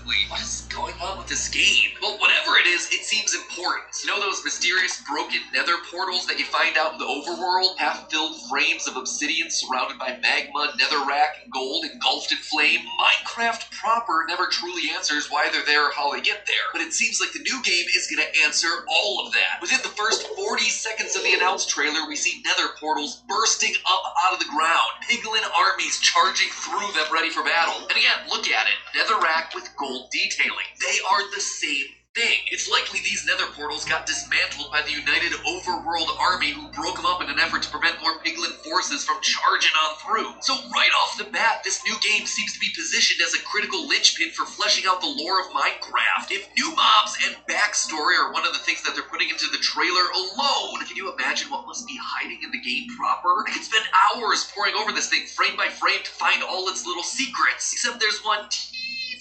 constantly. What is going on with this game? Well, whatever it is, it seems important. You know those mysterious broken nether portals that you find out in the overworld? Half-filled frames of obsidian surrounded by magma, netherrack, and gold engulfed in flame? Minecraft proper never truly answers why they're there or how they get there, but it seems like the new game is going to answer all of that. Within the first 40 seconds of the announced trailer, we see nether portals bursting up out of the ground, piglin armies charging through them ready for battle. And again, look at it, netherrack with gold detailing. They are the same thing. It's likely these nether portals got dismantled by the United Overworld Army who broke them up in an effort to prevent more piglin forces from charging on through. So right off the bat, this new game seems to be positioned as a critical linchpin for fleshing out the lore of Minecraft. If new mobs and backstory are one of the things that they're putting into the trailer alone, can you imagine what must be hiding in the game proper? I could spend hours poring over this thing frame by frame to find all its little secrets, except there's one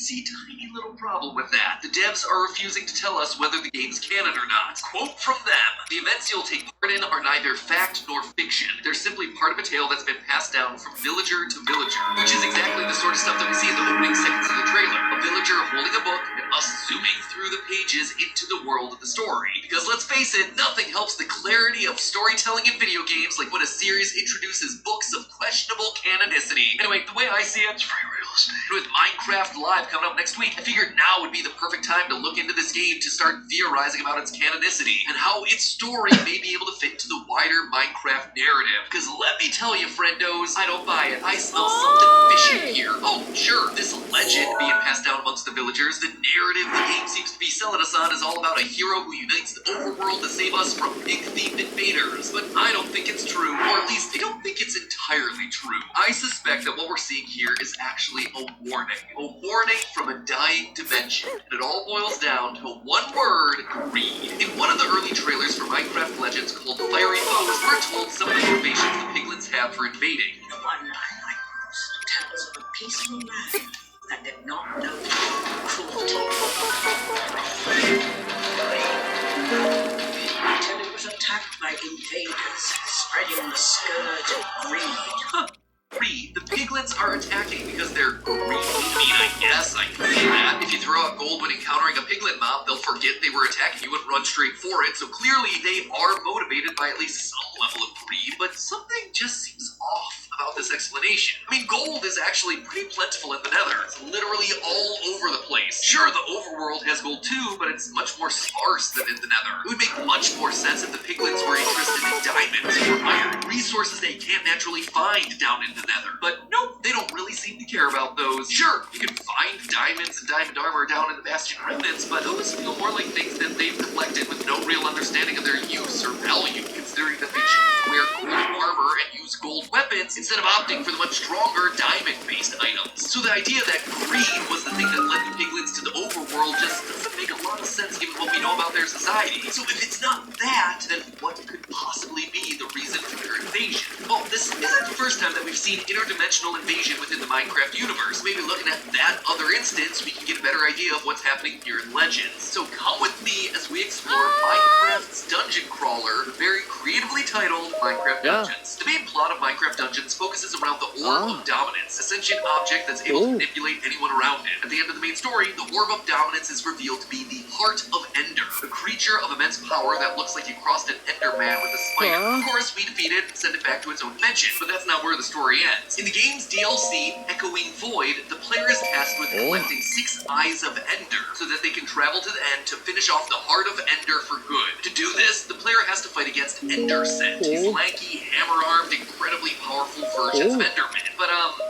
tiny little problem with that. The devs are refusing to tell us whether the game's canon or not. Quote from them, "The events you'll take part in are neither fact nor fiction. They're simply part of a tale that's been passed down from villager to villager," which is exactly the sort of stuff that we see in the opening seconds of the trailer. A villager holding a book and us zooming through the pages into the world of the story. Because let's face it, nothing helps the clarity of storytelling in video games like when a series introduces books of questionable canonicity. Anyway, the way I see it, it's free real estate. With Minecraft Live coming up next week, I figured now would be the perfect time to look into this game to start theorizing about its canonicity and how its story may be able to fit into the wider Minecraft narrative. Because let me tell you, friendos, I don't buy it. I smell something fishy here. Oh, sure, this legend being passed down amongst the villagers, the narrative the game seems to be selling us on is all about a hero who unites the overworld to save us from pig-themed invaders. But I don't think it's true, or at least I don't think it's entirely true. I suspect that what we're seeing here is actually a warning from a dying dimension, and it all boils down to one word: greed. In one of the early trailers for Minecraft Legends called Fiery Foes, we're told some of the motivations the piglins have for invading. The one I like most tells of a peaceful land that did not know cruelty. Until it was attacked by invaders, spreading the scourge of greed. Greed? The piglins are attacking because they're greedy? I mean, I guess I can see that. If you throw out gold when encountering a piglin mob, they'll forget they were attacking you and run straight for it, so clearly they are motivated by at least some level of greed, but something just seems off about this explanation. I mean, gold is actually pretty plentiful in the nether. It's literally all over the place. Sure, the overworld has gold too, but it's much more sparse than in the nether. It would make much more sense if the piglins were interested in diamonds or iron, resources they can't naturally find down in the nether. But nope, they don't really seem to care about those. Sure, you can find diamonds and diamond armor down in the Bastion remnants, but those feel more like things that they've collected with no real understanding of their use or value, considering that they choose to wear gold armor and use gold weapons instead of opting for the much stronger diamond-based items. So the idea that greed was the thing that led the piglins to the overworld just doesn't make a lot of sense given what we know about their society. So if it's not that, then what could possibly be the reason for their invasion? Well, this isn't the first time that we've seen interdimensional invasion within the Minecraft universe. Maybe looking at that other instance, we can get a better idea of what's happening here in Legends. So come with me as we explore Minecraft's dungeon crawler, very creatively titled Minecraft Dungeons. The main plot of Minecraft Dungeons focuses around the Orb of Dominance, a sentient object that's able to manipulate anyone around it. At the end of the main story, the Orb of Dominance is revealed to be the Heart of Ender, a creature of immense power that looks like you crossed an Enderman with a spider. Of course, we defeat it and send it back to its own dimension, but that's not where the story ends. In the game's DLC, Echoing Void, the player is tasked with collecting 6 Eyes of Ender so that they can travel to the end to finish off the Heart of Ender for good. To do this, the player has to fight against Endersent, these lanky, hammer-armed, incredibly powerful versions of Endermen. But,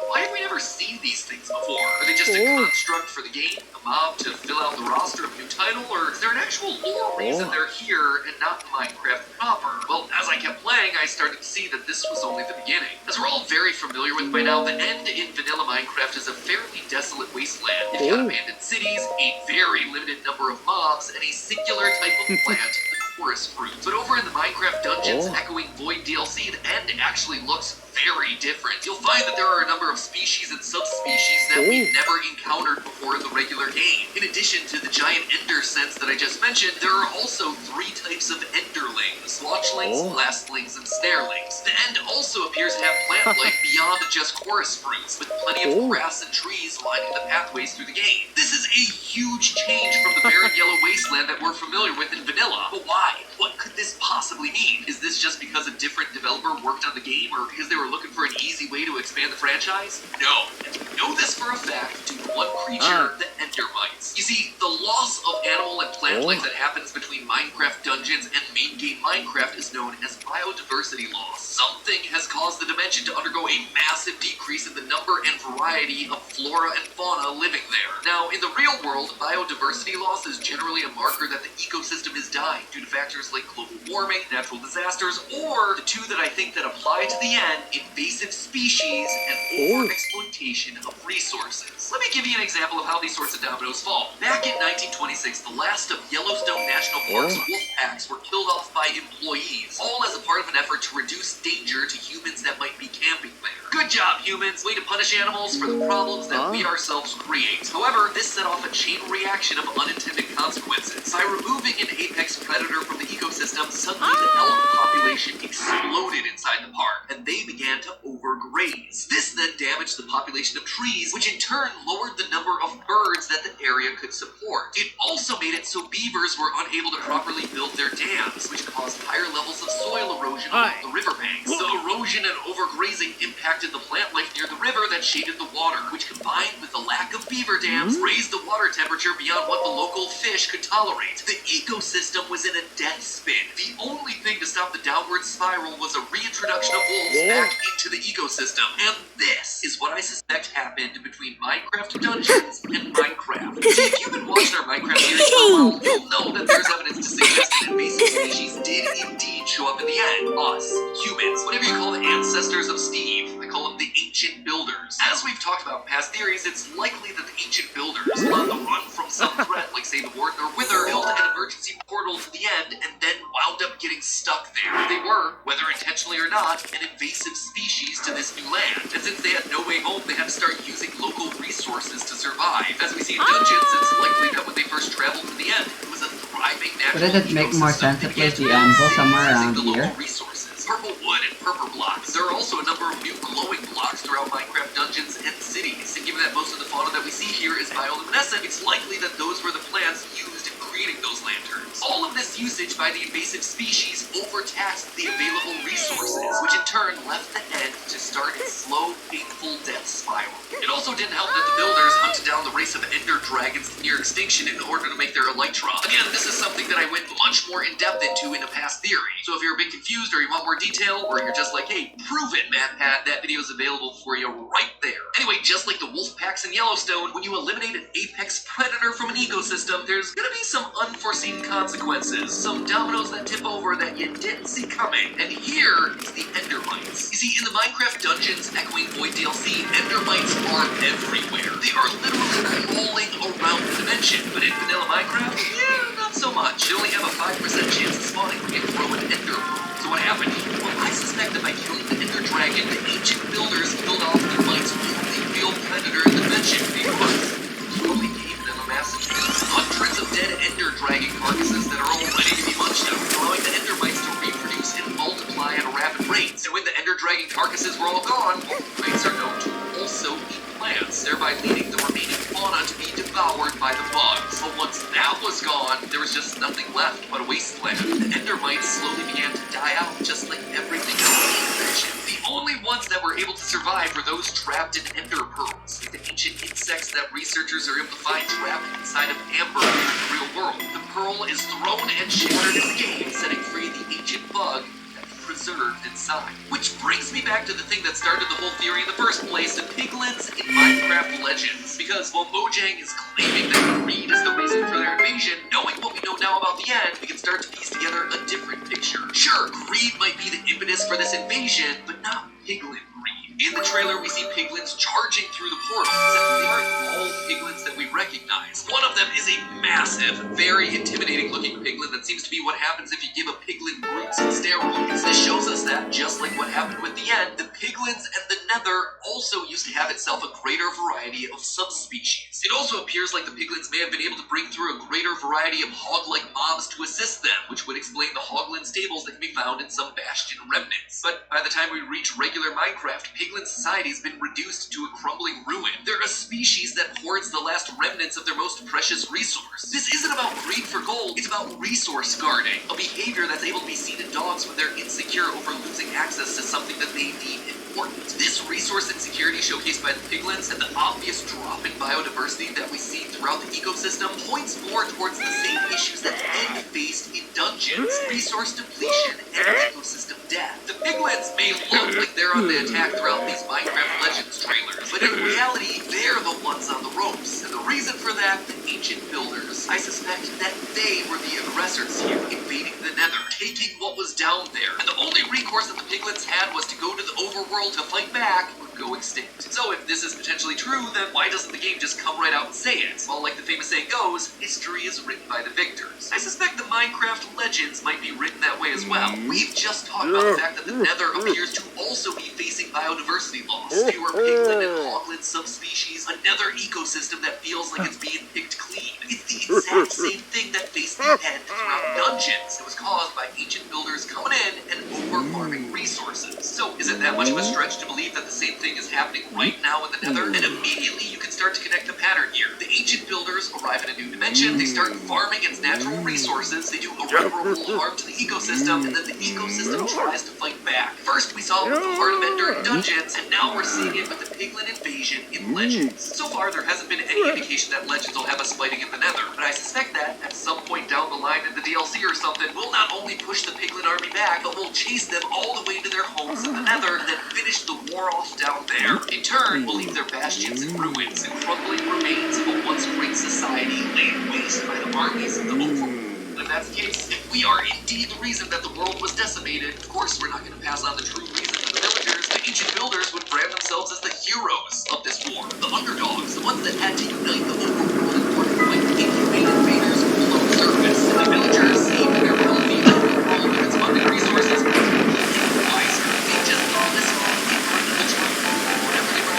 why have we never seen these things before? Are they just a construct for the game, a mob to fill out the roster of a new title, or is there an actual lore reason they're here and not Minecraft proper? Well, as I kept playing, I started to see that this was only the beginning. As we're all very familiar with by now, the end in vanilla Minecraft is a fairly desolate wasteland. You've got abandoned cities, a very limited number of mobs, and a singular type of plant, the chorus fruit. But over in the Minecraft Dungeons Echoing Void DLC, the end actually looks very different. You'll find that there are a number of species and subspecies that we've never encountered before in the regular game. In addition to the giant ender sense that I just mentioned, there are also 3 types of enderlings. squatchlings, lastlings, and snarelings. The end also appears to have plant life beyond just chorus fruits, with plenty of grass and trees lining the pathways through the game. This is a huge change from the barren yellow wasteland that we're familiar with in vanilla. But why? What could this possibly mean? Is this just because a different developer worked on the game, or because they were looking for an easy way to expand the franchise? No. And we know this for a fact due to one creature, the Endermites. You see, the loss of animal and plant life that happens between Minecraft dungeons and main game Minecraft is known as biodiversity loss. Something has caused the dimension to undergo a massive decrease in the number and variety of flora and fauna living there. Now, in the real world, biodiversity loss is generally a marker that the ecosystem is dying due to factors like global warming, natural disasters, or the two that I think that apply to the end, invasive species and over-exploitation of resources. Let me give you an example of how these sorts of dominoes fall. Back in 1926, the last of Yellowstone National Park's wolf packs were killed off by employees, all as a part of an effort to reduce danger to humans that might be camping there. Good job, humans! Way to punish animals for the problems that we ourselves create. However, this set off a chain reaction of unintended consequences. By removing an apex predator from the ecosystem, suddenly the elk population exploded inside the park, and they began to overgraze. This then damaged the population of trees, which in turn lowered the number of birds that the area could support. It also made it so beavers were unable to properly build their dams, which caused higher levels of soil erosion along the riverbanks. The erosion and overgrazing impacted the plant life near the river that shaded the water, which combined with the lack of beaver dams raised the water temperature beyond what the local fish could tolerate. The ecosystem was in a death spin. The only thing to stop the downward spiral was a reintroduction of wolves back into the ecosystem. And this is what I suspect happened between Minecraft Dungeons and Minecraft. See, if you've been watching our Minecraft series for a while, you'll know that there's evidence to suggest that invasive species did indeed show up in the end. Us, humans, whatever you call the ancestors of Steve. I call them the Ancient Builders. As we've talked about in past theories, it's likely that the Ancient Builders, on the run from some threat like say the Warden or Wither, built an emergency portal to the end and then wound up getting stuck there. They were, whether intentionally or not, an invasive species to this new land. And since they had no way home, they had to start using local resources to survive. As we see in Dungeons, it's likely that when they first traveled to the end, it was a thriving natural Wouldn't it make more sense to place the anvil somewhere around here? Purple wood and purple blocks. There are also a number of new glowing blocks throughout Minecraft dungeons and cities. And given that most of the fauna that we see here is bioluminescent, it's likely that those were the plants used in creating those lanterns. All of this usage by the invasive species overtaxed the available resources, which in turn left the end to start its slow, painful death spiral. It also didn't help that the builders hunted down the race of ender dragons near extinction in order to make their elytra. Again, this is something that I went much more in-depth into in a past theory. So if you're a bit confused or you want more detail, or you're just like, hey, prove it, MatPat, that video is available for you right there. Anyway, just like the wolf packs in Yellowstone, when you eliminate an apex predator from an ecosystem, there's gonna be some unforeseen consequences, some dominoes that tip over that you didn't see coming. And here is the Endermites. You see, in the Minecraft Dungeons Echoing Void DLC, Endermites are everywhere. They are literally crawling around the dimension, but in vanilla Minecraft, yeah, not so much. You only have a 5% chance of spawning when you throw an ender pearl. So what happened? Well, I suspect that by killing the Ender Dragon, the Ancient Builders killed off the Mites' only real predator in the dimension, because it only gave them a massive feast. Hundreds of dead Ender Dragon carcasses that are all ready to be munched out, allowing the Ender Mites to reproduce and multiply at a rapid rate. And when the Ender Dragon carcasses were all gone, Mites are known to also eat plants, thereby leading the remaining fauna to be devoured by the bugs. But once that was gone, there was just nothing left but a wasteland. The Endermites slowly began to die out, just like everything else in the dimension. The only ones that were able to survive were those trapped in Ender Pearls, the ancient insects that researchers are able to find trapped inside of amber in the real world. The pearl is thrown and shattered in the game, setting free the ancient bug preserved inside. Which brings me back to the thing that started the whole theory in the first place, the piglins in Minecraft Legends. Because while Mojang is claiming that greed is the reason for their invasion, knowing what we know now about the end, we can start to piece together a different picture. Sure, greed might be the impetus for this invasion, but not piglin greed. In the trailer, we see piglins charging through the portal, except they aren't all piglins that we recognize. One of them is a massive, very intimidating-looking piglin that seems to be what happens if you give a piglin brutes and steroids. This shows us that, just like what happened with the End, the piglins and the Nether also used to have itself a greater variety of subspecies. It also appears like the piglins may have been able to bring through a greater variety of hog-like mobs to assist them, which would explain the hoglin stables that can be found in some Bastion remnants. But by the time we reach regular Minecraft, piglin society has been reduced to a crumbling ruin. They're a species that hoards the last remnants of their most precious resource. This isn't about greed for gold, it's about resource guarding, a behavior that's able to be seen in dogs when they're insecure over losing access to something that they deem important. This resource insecurity showcased by the piglins and the obvious drop in biodiversity that we see throughout the ecosystem points more towards the same issues that End faced in dungeons: resource depletion and ecosystem death. The piglins may look like they're on the attack throughout these Minecraft Legends trailers, but in reality, they're the ones on the ropes. And the reason for that, the ancient builders. I suspect that they were the aggressors here, invading the Nether, taking what was down there. And the only recourse that the piglins had was to go to the overworld to fight back or go extinct. So if this is potentially true, then why doesn't the game just come right out and say it? Well, like the famous saying goes, history is written by the victors. I suspect the Minecraft Legends might be written that way as well. We've just talked about the fact that the Nether appears to also be facing biodiversity loss. Fewer piglin and hoglin subspecies, a Nether ecosystem that feels like it's being picked clean. It's the exact same thing that faced the End throughout dungeons. It was caused by ancient builders coming in and over-farming resources. So is it that much of a stretch to believe that the same thing is happening right now in the Nether? And immediately you can start to connect the pattern here. The ancient builders arrive in a new dimension, they start farming its natural resources, they do irreparable harm to the ecosystem, and then the ecosystem tries to fight back. First we saw it with the Heart of Ender in dungeons, and now we're seeing it with the piglin invasion in Legends. So far there hasn't been any indication that Legends will have us fighting in the Nether, but I suspect that at some point down the line in the DLC or something, we'll not only push the piglin army back, but we'll chase them all the way to their homes in the Nether, and then finish the war off down there. In turn, we'll leave their bastions in ruins and crumbling remains of a once great society laid waste by the armies of the overworld. If that's the case, if we are indeed the reason that the world was decimated, of course we're not going to pass on the true reason to the villagers. The ancient builders would brand themselves as the heroes of this war, the underdogs, the ones that had to unite the overworld in order to fight the inhumane invaders below the surface. And the villagers, seeing their wealthy overworld with its abundant resources, wiser. They just listen to the ignorant of the truth. Whatever they were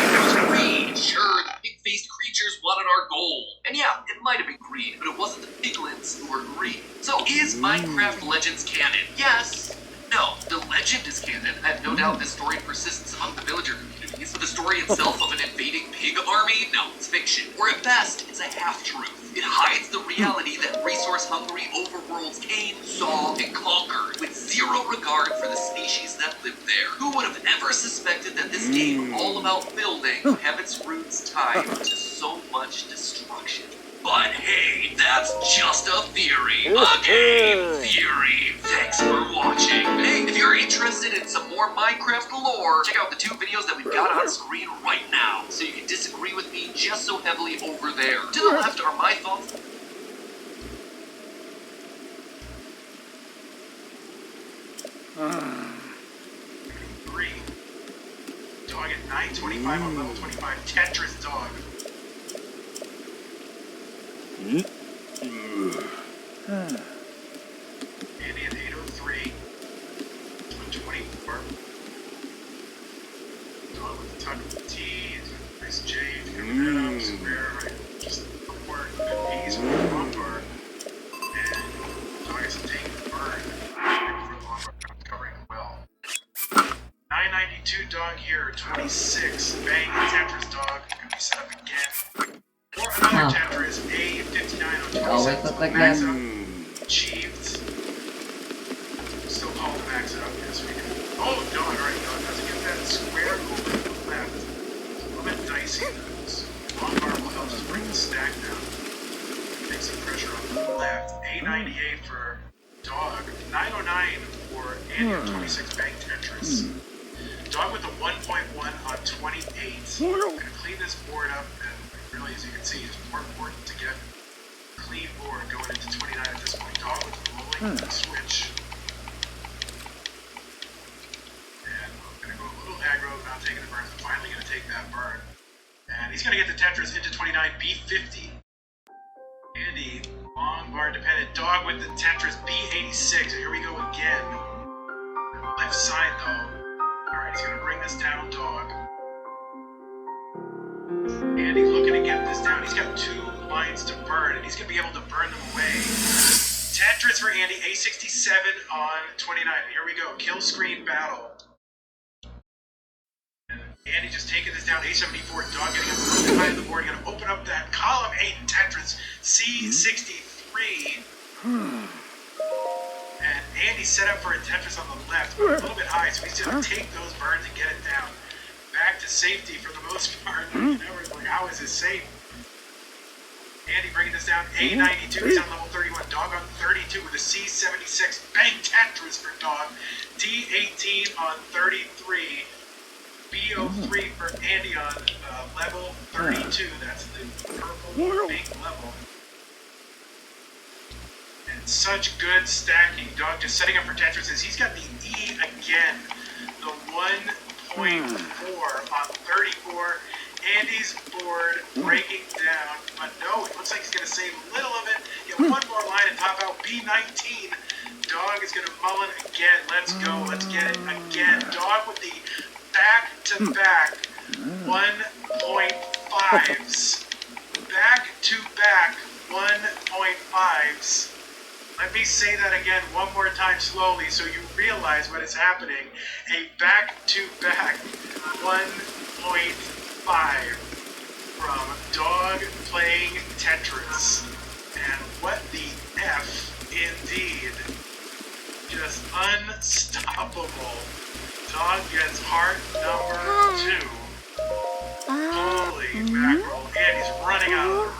it was greed. Sure, the pig-faced creatures wanted our gold. And yeah, it might have been greed, but it wasn't the piglins who were greedy. So is Minecraft Legends canon? Yes. No, the legend is canon. I have no doubt this story persists among the villager communities, but the story itself of an invading pig army? No, it's fiction. Or at best, it's a half-truth. It hides the reality that resource-hungry overworlds came, saw, and conquered, with zero regard for the species that lived there. Who would have ever suspected that this game, all about building, would have its roots tied to so much destruction? But hey, that's just a theory. A game theory. Thanks for watching. Hey, if you're interested in some more Minecraft lore, check out the 2 videos that we've got on screen right now, so you can disagree with me just so heavily over there. To the left are my thoughts. Dog at 925 on level 25. Tetris dog. Andy at 803. 124. Dog with a ton of T. Nice J. Coming up. Square. Right. Just a couple more good P's for the long bar. And dog has a take the burn. For the long bar. Covering well. 992 dog here. 26. Bang. Tetris dog. Could be set up again. Or another Tetris, A59 on Always 26, look like max that. up, achieved. Still called max it up, yes we can. Oh, dog, alright, dog, doesn't get that square over to the left. It's a little bit dicey, though. Long bar will help just bring the stack down. Take some pressure on the left. A98 for dog, 909 for Andy on 26 bang Tetris. Dog with a 1.1 on 28. Gonna clean this board up, and really, as you can see, it's more important to get clean board going into 29 at this point. Dog with the rolling switch. He's going to get the Tetris into 29, B50. Andy, long bar dependent. Dog with the Tetris, B86. Here we go again. Left side, though. Alright, he's going to bring this down, Dog. Andy looking to get this down. He's got 2 lines to burn, and he's going to be able to burn them away. Tetris for Andy, A67 on 29. Here we go. Kill screen battle. Andy just taking this down. A74. Dog getting up really high on the board. Going to open up that column 8 Tetris. C63. And Andy set up for a Tetris on the left, but a little bit high, so he's going to take those burns and get it down. Back to safety for the most part. You know, like, how is this safe? Andy bringing this down. A92. He's on level 31. Dog on 32 with a C76. Bang Tetris for Dog. D18 on 33. B03 for Andy on level 32. That's the purple big level. And such good stacking. Dog just setting up for Tetris. He's got the E again. The 1.4 on 34. Andy's board breaking down. But no, it looks like he's going to save a little of it. Get one more line and top out B19. Dog is going to mullen again. Let's go. Let's get it again. Dog with the back-to-back 1.5s. Back-to-back 1.5s. Let me say that again one more time slowly so you realize what is happening. A back-to-back 1.5 from Dog playing Tetris. And what the F indeed. Just unstoppable. Dog gets heart number 2. Holy mackerel. And he's running out of the room.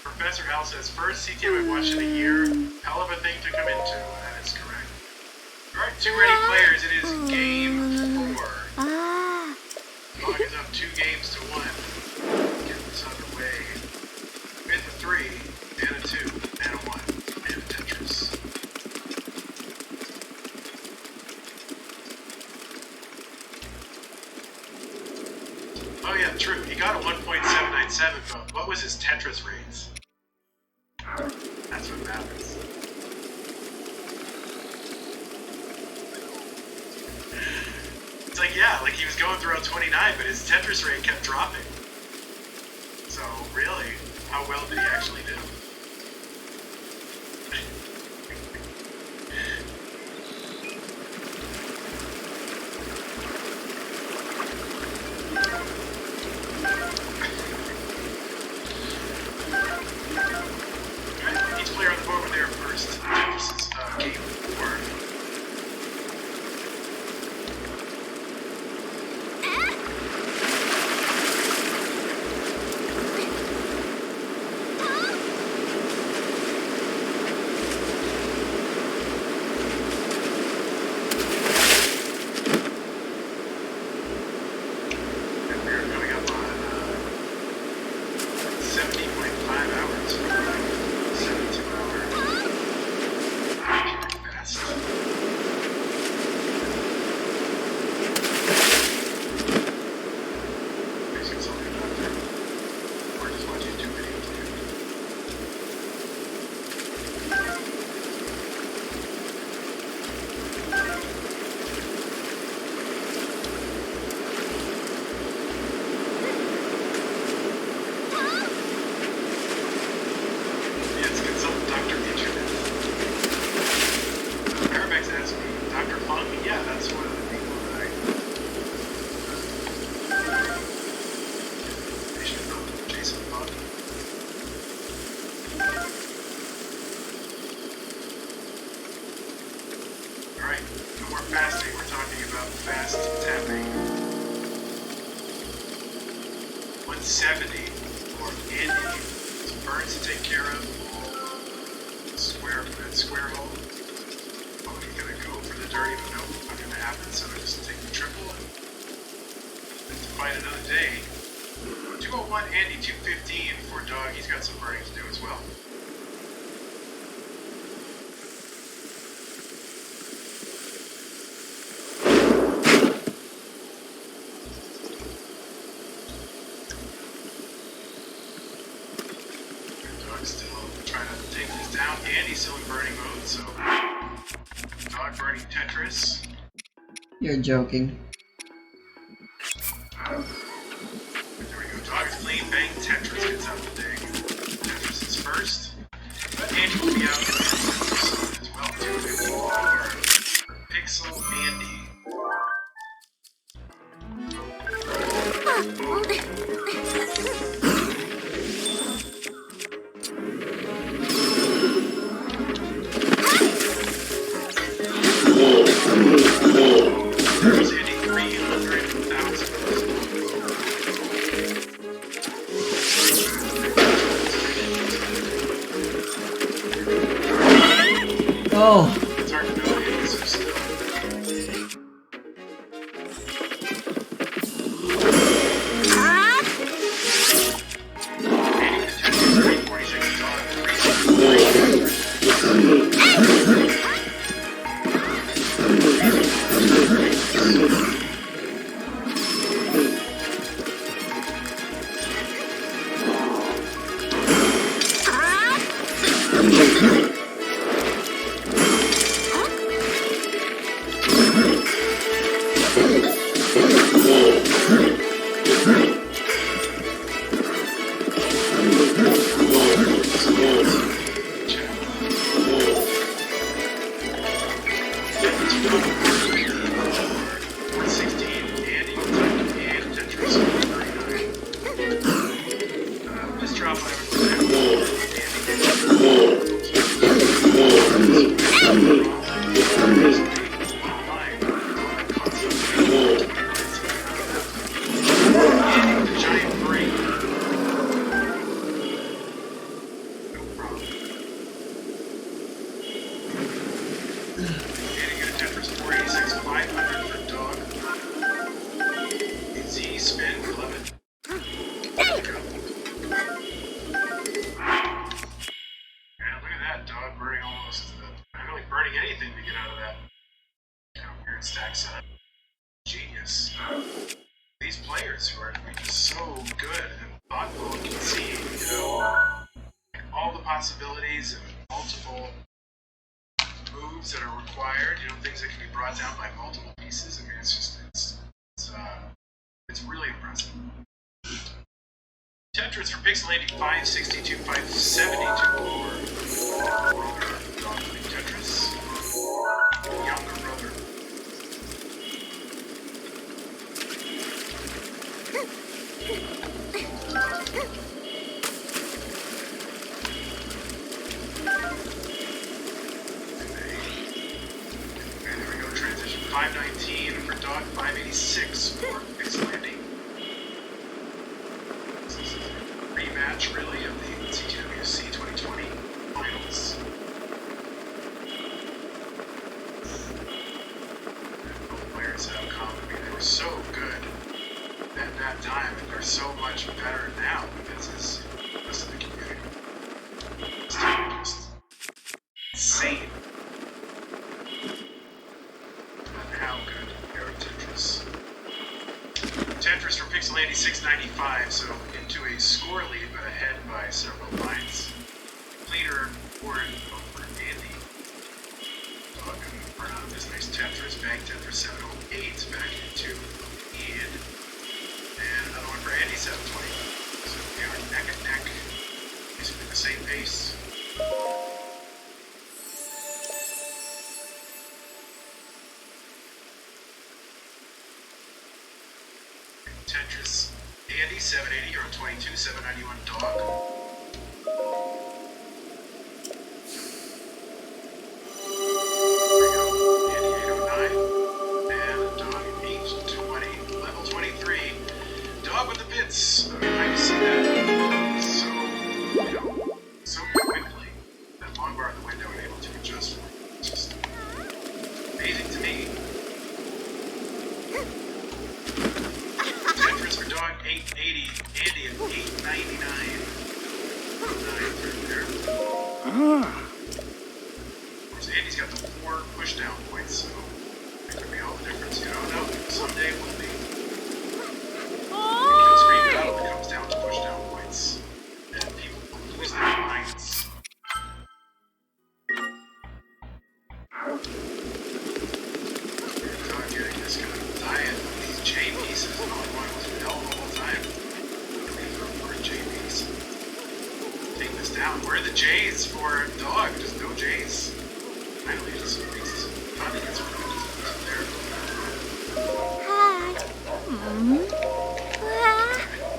Professor Al says, first CTM I've watched in a year. Hell of a thing to come into. That is correct. Alright, 2 ready players. It is game 4. Dog is up 2 games to 1. Get this underway. With a 3, and a 2, and a 1, and a Tetris. Oh yeah, true. He got a 1.797, but what was his Tetris rates? That's what matters. It's like, yeah, like he was going throughout 29, but his Tetris rate kept dropping. So, really, how well did he actually do? Each player on the board were there first. This is game 4. And we are coming up on 70.5 hours. 72-hour fast. Please consult your doctor. Or just watch YouTube videos later. Yes, consult Dr. Internet. Paramex asked me, Dr. Funk? Yeah, that's one of the people that I should know, Jason Funk. Alright, no more fasting. We're talking about fast tapping. 170 for Andy. Some burns to take care of. Square for that square hole. Oh, he's gonna go for the dirty, but nope, not gonna happen. So I just take the triple and have to fight another day. 201 Andy, 215 for Dog. He's got some burning to do as well. Andy's still in burning mode, so dog burning Tetris. You're joking. There we go. Dog is clean. Bang. Tetris gets out the day. Tetris is first. Andy will be out as well, too. For Pixel Andy. There's Andy 300,000. Oh! It's hard to know the answers still. Andy Tetris 346 dog. 363. These players who are just so good and thoughtful can see, all the possibilities and multiple moves that are required, things that can be brought down by multiple pieces. I mean, it's really impressive. Tetris for Pixel Andy 562, 572 for Dog Tetris. Younger brother. And there we go, transition 519 for Dog, 586 for Pixel Andy. This is a rematch, really, of the CTWC 2020 finals. And both players have come. I mean, they were so good at that time, and they're so much better now because it's the rest of the community. It's just insane. How good they are at Tetris. Tetris for Pixel Andy 695, so into a score lead, but ahead by several lines. Leader for Andy. Dog and Brown, this nice Tetris, bang Tetris 708, back into lead. And another one for Andy 720. So we are neck and neck, basically the same pace. Tetris Andy 780 or 22, 791 Dog. There we go. Andy 809 and Dog 820. Level 23. Dog with the bits. I mean, I can see that so quickly. That long bar in the window and able to adjust for it. It's just amazing to me. Tetris for Dog 880, Andy at 899. 9 through there. Of course, Andy's got the 4 pushdown points, so it could be all the difference. No, someday it will be. Kill screen battle, it comes down to pushdown points. And people will lose their minds. Dog getting this kind of diet. These J pieces. All I wanted was L the whole time. For a J piece. Take this down. Where are the J's for dog? Just no J's. Finally, just some pieces. Finally, gets some pieces there.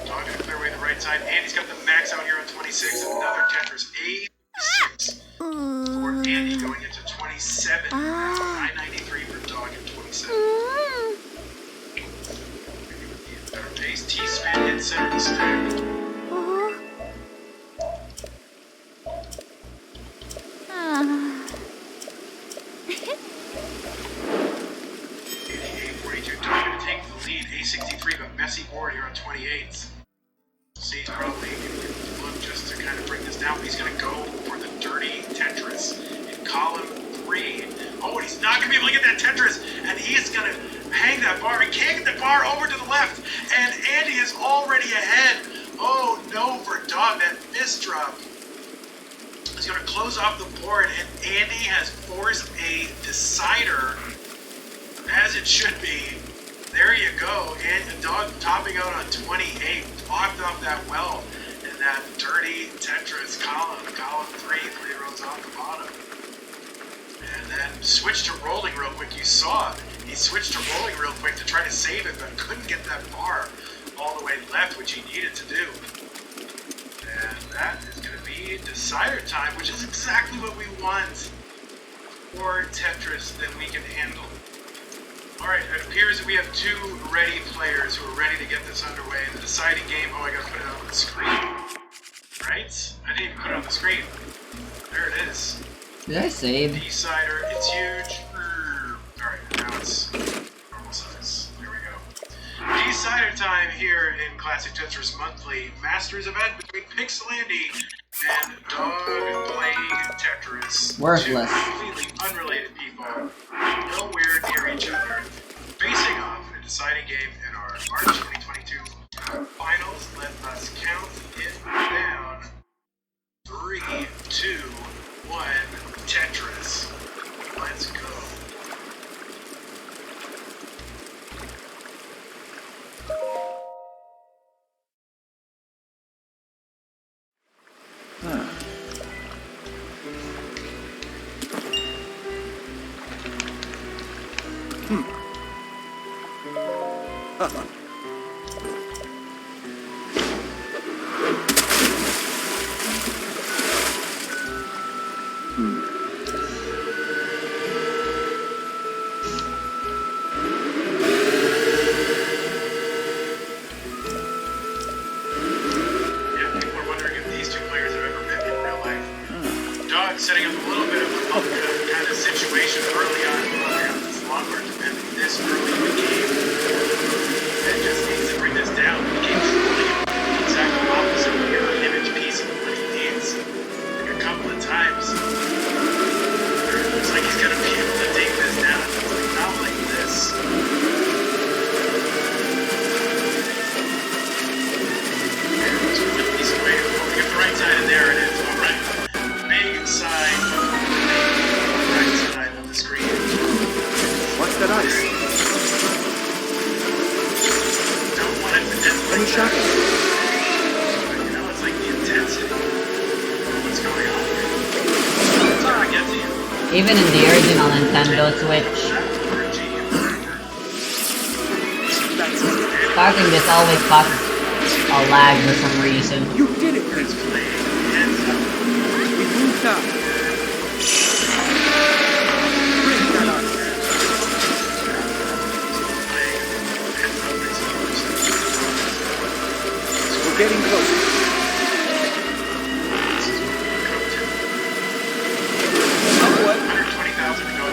Dog gonna clear away the right side. Andy's got the max out here on 26. Another Tetris. 86 for Andy going into 27. 993 for dog at 27. Better pace. T-spin hit center of the stack. 88-42. Dog gonna take the lead. A63, but messy board here on 28. See, probably look just to kind of bring this down. He's going to go for the dirty Tetris in column 3. Oh, and he's not going to be able to get that Tetris, and he is going to hang that bar. He can't get the bar over to the left, and Andy is already ahead. Oh, no, for Dog. That misdrop is going to close off the board, and Andy has forced a decider, as it should be. There you go, and the Dog topping out on 28, blocked off that well in that dirty Tetris column 3 rows off the bottom. And then switched to rolling real quick. You saw he switched to rolling real quick to try to save it, but couldn't get that bar all the way left, which he needed to do. And that is going to be decider time, which is exactly what we want for Tetris that we can handle. Alright, it appears that we have 2 ready players who are ready to get this underway. The deciding game, oh, I gotta put it on the screen. Right? I didn't even put it on the screen. There it is. Did I save? Decider, it's huge. Alright, now it's normal size. There we go. Decider time here in Classic Tetris Monthly Masters event between Pixelandy and Dog playing Tetris. Worthless. 2 completely unrelated people, nowhere near each other, facing off in a deciding game in our March 2022 finals. Let us count it down. 3, 2, 1, Tetris. Let's go. Setting up a little bit of a bump kind of situation early on. This Longhorn defending this early in the game. And just needs to bring this down. The game's really the exact opposite of the image piece of what he needs. Like a couple of times. It looks like he's going to be able to take this down. It's not like this. And it's a good piece of weight. Holding up the right side, and there it is. All right. Side, right side of the screen. What's that ice? Don't want it to just Any shot? You know, it's like the intensity of what's going on here. It's gonna get to you. Even in the original Nintendo Switch, starting this always causes a lag for some reason. You did it, Prince. Now. Bring that on. We're getting close. What? 120,000 to go.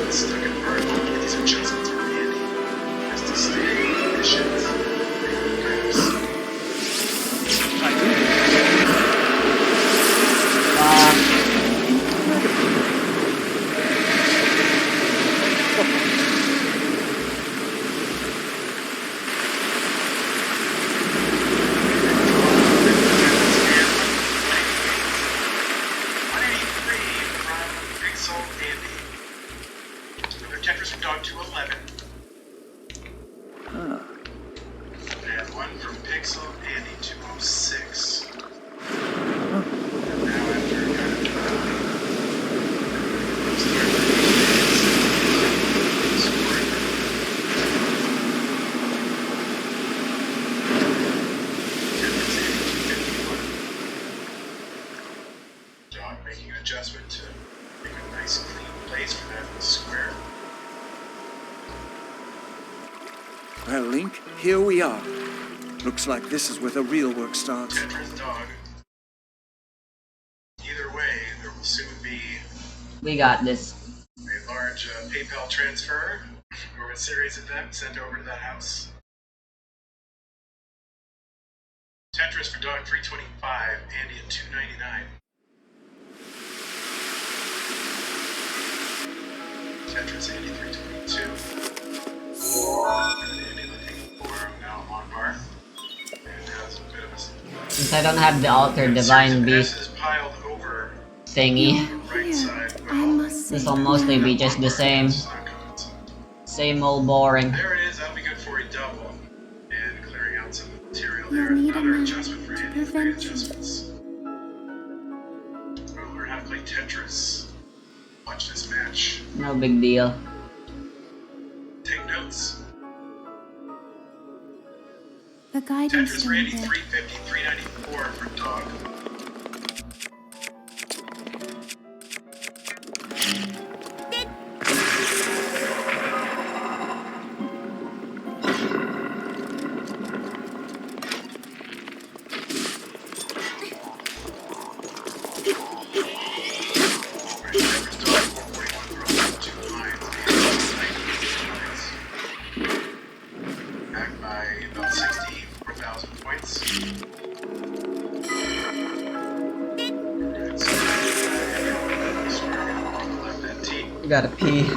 It's stuck in vertical. These adjustments are handy. Just to stay efficient. Pixel, Andy. Another Tetris from Dog 211. Ah. And one from Pixel, Andy 206. Huh. And now after kind of John making an adjustment to make a nice clean place for that square. Well, Link, here we are. Looks like this is where the real work starts. Tetris Dog. Either way, there will soon be We got this. a large PayPal transfer or a series of them sent over to that house. Tetris for Dog 325, Andy at 299. Tetris Andy 322. And Andy looking for now Monbarth. And has a bit of a Since I don't have the Alter Divine Beast is piled over thingy, the right side. I must this say, will mostly be just the same. It's not coming, so- Same old boring. There it is, that'll be good for a double. And clearing out some material You'll there. need a Another man adjustment for to Andy. Great prevent you. adjustments. We'll learn how to play Tetris. Watch this match. No big deal. Take notes. the guidance Tetris stone Randy there. 350, 394 for Dog. Tetris Dog 441 for 2 lines. Back by about 64,000 points. Alright, so on the left hand tee. You gotta pee.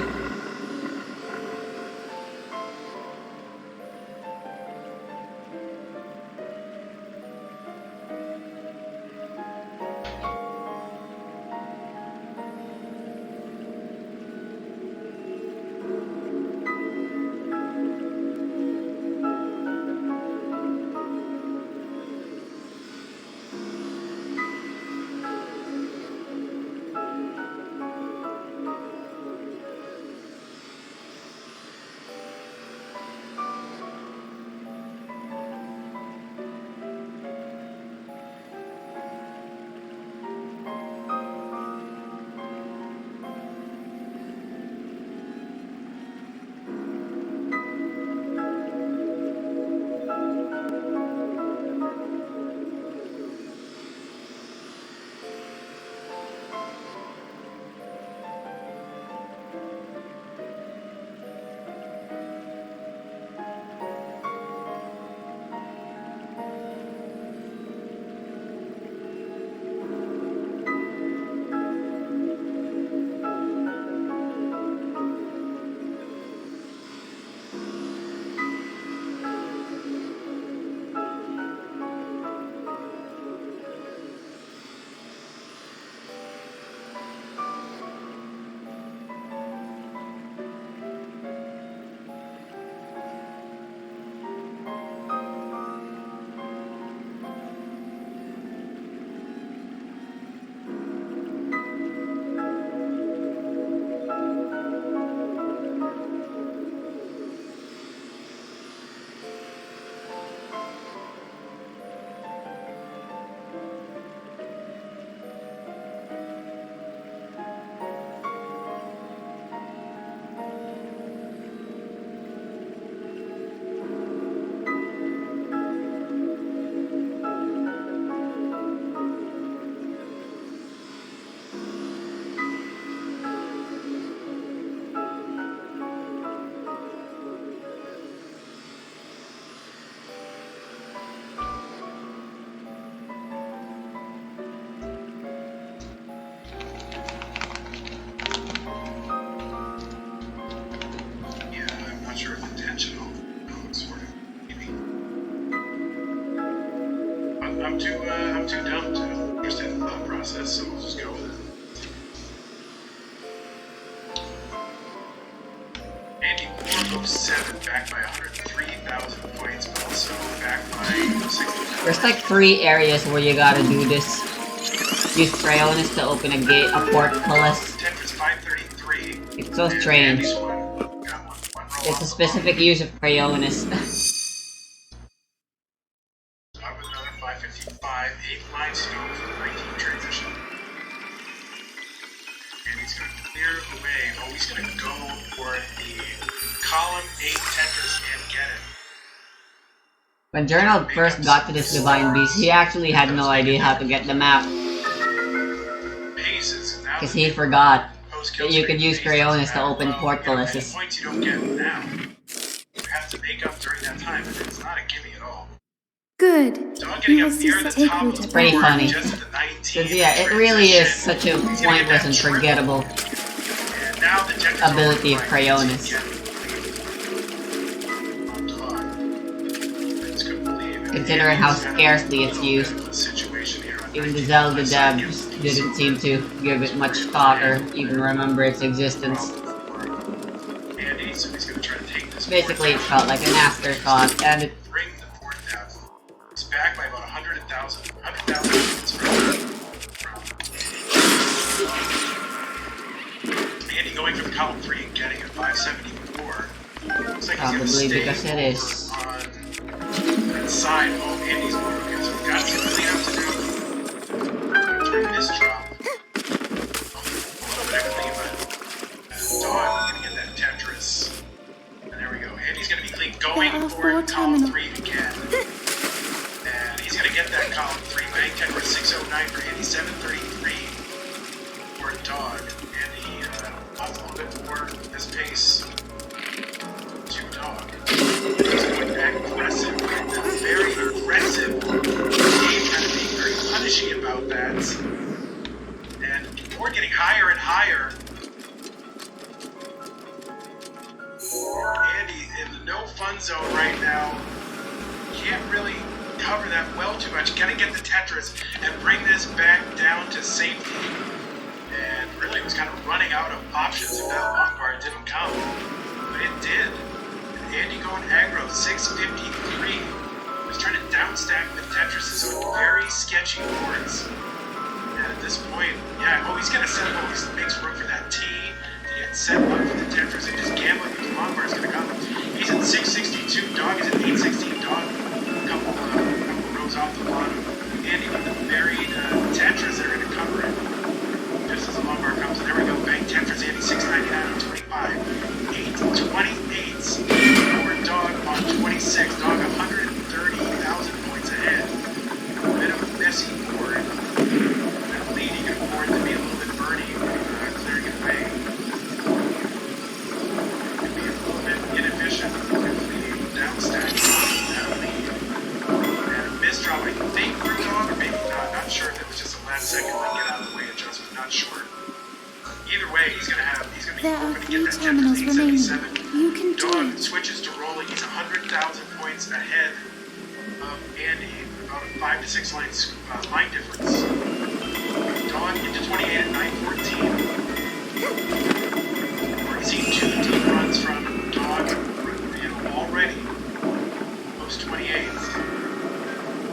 Post 7 backed by 103,000 points, but also backed by 60,000. There's like 3 areas where you gotta do this. Use Cryonis to open a gate, a portcullis. Tetris 533. It's so And strange. Andy's one. Got one. One roll It's off a the specific use of Cryonis. Dog with another 555. 8 lines to go for the 19 transition. And he's going to clear away. Oh, he's going to go for the column 8 Tetris and get it. When Journal first got to this Divine Beast, he actually had no idea how to get the map. Paces. Now Because he forgot post-kill that you could streak use pace doesn't Cryonis to matter. open Well, portcullises. points you don't get now. You have to make up during that time, and it's not a gimme at all. Good. Dog He getting up has near the this take top route of the pretty board, funny. just at the 19 Because yeah, it really is transition. such a He's gonna get pointless that and triple. forgettable. And now the Tetris ability of override. Cryonis. Yeah. Dog. I just couldn't believe it. Considering how He's got a scarcely it's little used. bit of a situation here on Even the 19. Zelda So devs gives didn't some seem to give it much thought or even remember its existence. problem for Andy, so he's gonna try to take this Basically, it board felt like an afterthought, and it down, bring the board down. He's back by about 100,000 points Andy going for the column 3 and getting a 574. Looks like he's gonna probably stay because it is. on that side. Oh, Andy's more okay, so we've got some cleanup to do. Turn this drop. Oh, a little bit of clean, but Dog, we're gonna get that Tetris. And there we go. Andy's gonna be clean going There are for 4 column terminals. 3 again. And he's gonna get that column 3 bank. Tetris 609 for Andy, 733 for Dog. Andy lost a little bit more this pace to Dog. He's going back aggressive. Very aggressive. Game kind of being very punishy about that. And board getting higher and higher. Andy in the no fun zone right now. Can't really cover that well too much. Gotta get the Tetris and bring this back down to safety. And really was kind of running out of options if that long bar didn't come. But it did. And Andy going aggro, 653. Was trying to downstack the Tetrises on very sketchy boards. And at this point, yeah, oh, he's gonna set up, he makes room for that T to get set up for the Tetris and just gambling if the long bar is gonna come. He's at 662, Dog is at 816, Dog. A couple rows off the bottom. Andy with the buried Tetris that are gonna cover it. Just as the long bar comes, and there we go, bank Tetris, Andy 699 on 25. 828s for Dog on 26. Dog 130,000 points ahead. A bit of a messy board. That lead he can afford to be a little bit birdie, clearing it away. Could be a little bit inefficient if the downstack that lead. And a misdraw, I think, for Dog, or maybe not. Not sure if it was just a last second like get out of the way adjustment. Not sure. Either way, he's gonna be There are hoping to 3 get that terminals Tetris remaining. 877. You can do Dog it. switches to rolling. He's 100,000 points ahead of Andy. About a 5 to 6 line difference. Dog into 28 at 914. We're seeing 2 deep runs from Dog already. Post 28.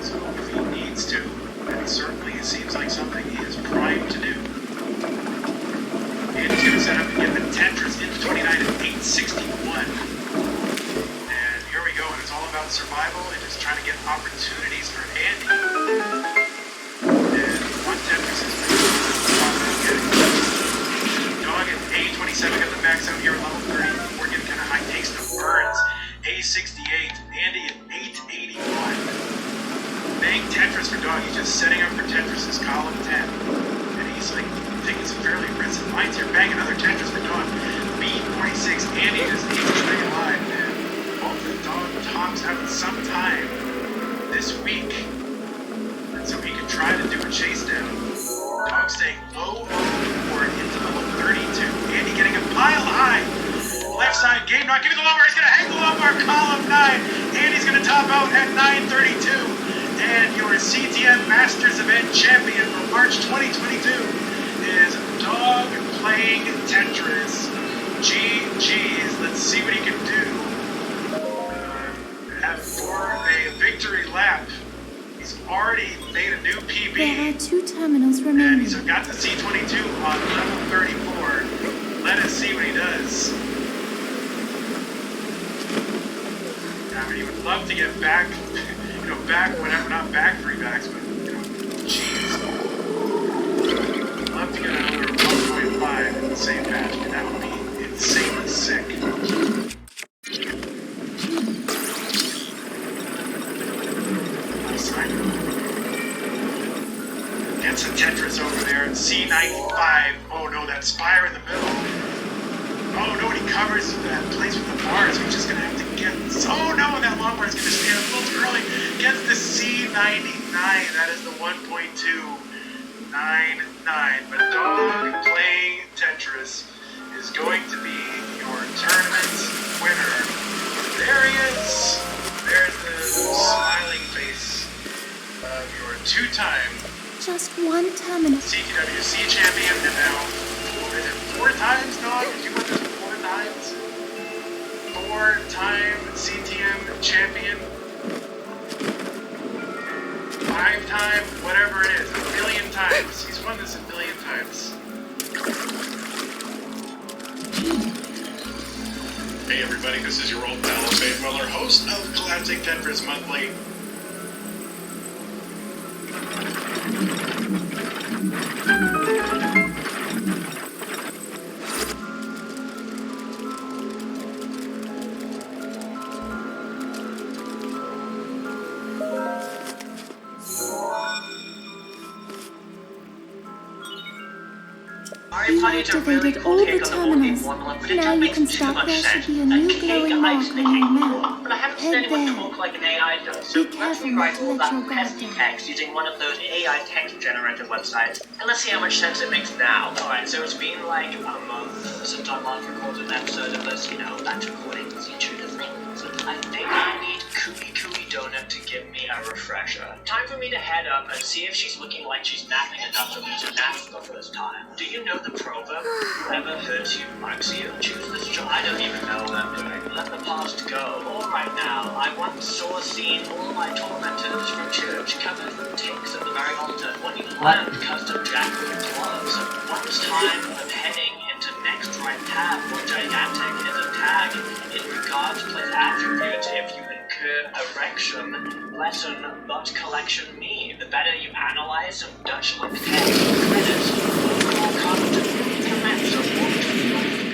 So if he needs to, then certainly it seems like something he is primed to do. Andy's going to set up and get the Tetris into 29 at 861. And here we go, and it's all about survival and just trying to get opportunities for Andy. And one Tetris is getting Dog at A27 got the max out here at level 30. We're getting kind of high, takes the burns. A68, Andy at 881. Bang Tetris for Dog. He's just setting up for Tetris' column 10. And he's like taking some fairly aggressive lines here. Bang another Tetris for Dog. B46, Andy just needs to stay alive. And both the Dog tops having some time this week. And so he can try to do a chase down. Dog staying low on the board into level 32. Andy getting a pile high. Left side game not giving the low bar. He's going to hang the low bar. Column 9. Andy's going to top out at 932. And your CTM Masters Event champion for March 2022 is Dog playing Tetris. GG's. Let's see what he can do. already made a new PB. There are 2 terminals And remaining. he's got the C-22 on level 34. Let us see what he does. I mean, he would love to get back, back whatever, not back 3 backs, but, jeez. Love to get another 1.5 in the same match. I mean, that would be insanely sick. Get some Tetris over there. C95. Oh no, that Spire in the middle. Oh no, and he covers that place with the bars. He's just gonna have to get. Oh no, and that long bar is gonna stand a little too early. Gets the C99. That is the 1.299. But Dog playing Tetris is going to be your tournament winner. There he is. There's the smiling face of your 2-time Just 1 terminal. CTWC champion, and now, is it 4 times, Dog? Did you win this 4 times? 4-time CTM champion? 5-time, whatever it is, 1,000,000 times. He's won this 1,000,000 times. Hey everybody, this is your old pal Faith Weller, host of Classic Tetris Monthly. You activated all the terminals. Now you can start. There should be a new glowing mark on your map. But I haven't seen Head anyone there. talk like an AI does, so Be let's careful rewrite not to all let that your guard pesky down. text using one of those AI text generator websites, and let's see how much sense it makes now. Alright, so it's been like a month since I last recorded an episode of this, batch recording is usually the thing. So I think I need Cookie Cookie Donut to give me a refresher. Time for me to head up and see if she's looking like she's napping enough for me to nap for the first time. Do you know the proverb? Whoever hurts you marks you. Choose this job. I don't even know what I'm doing. Let the past go. Alright now, I once saw a scene all my tormentors from church covered with ticks at the very altar. When you learn custom jackal gloves, once time of heading into next right tab for gigantic is a tag. In regards place attributes if you incur erection, lesson but collection me. The better you analyze some Dutch link text credits, more content comments of what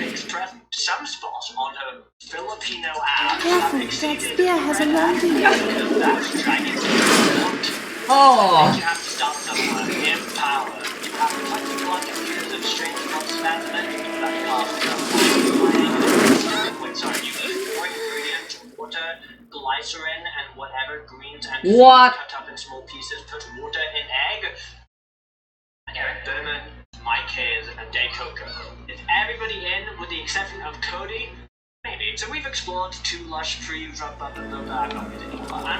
express some spots on her Filipino app Careful, have that exceeded spear has a long reach. that's dragging to Oh! you have to start somewhere. Empower. You have reflecting like computers and strange drops of adamant. That Wait, sorry. You need 4 ingredients: water, glycerin, and whatever greens and What? cut up in small pieces. Put water in egg. Eric Berman, Mike Hayes, and Day Coco. Is everybody in, with the exception of Cody? Maybe. So we've explored 2 lush trees, and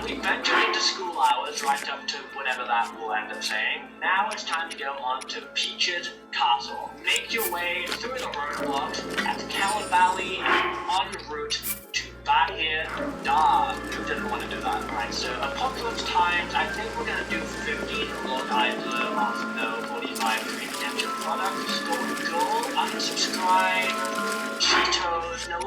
we ventured into school hours right up to whatever that will end up saying. Now it's time to go on to Peach's Castle. Make your way through the roadblocks at Keller Valley en route to Bahir Dar. Who didn't want to do that? Alright, so Apocalypse Times, I think we're gonna do 15 log Idler off no 45 redemption products. Stolen gold, unsubscribe, Cheetos, no,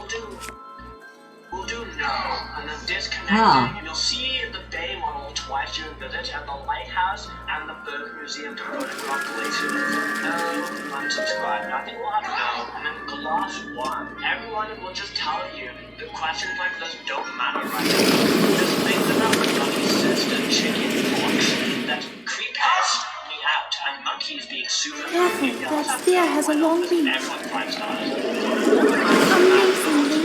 we'll do no, and then disconnecting. You'll see the Bay model twice during visit, and the lighthouse and the Berg Museum to photograph glaciers. No, unsubscribe. I think we'll have no, and then Glass 1. Everyone will just tell you that questions like this don't matter right now. Just think about the monkey sister chicken fox that creepers me out, and monkeys being super. Careful, that spear has a long reach. Everyone 5 stars. Amazingly.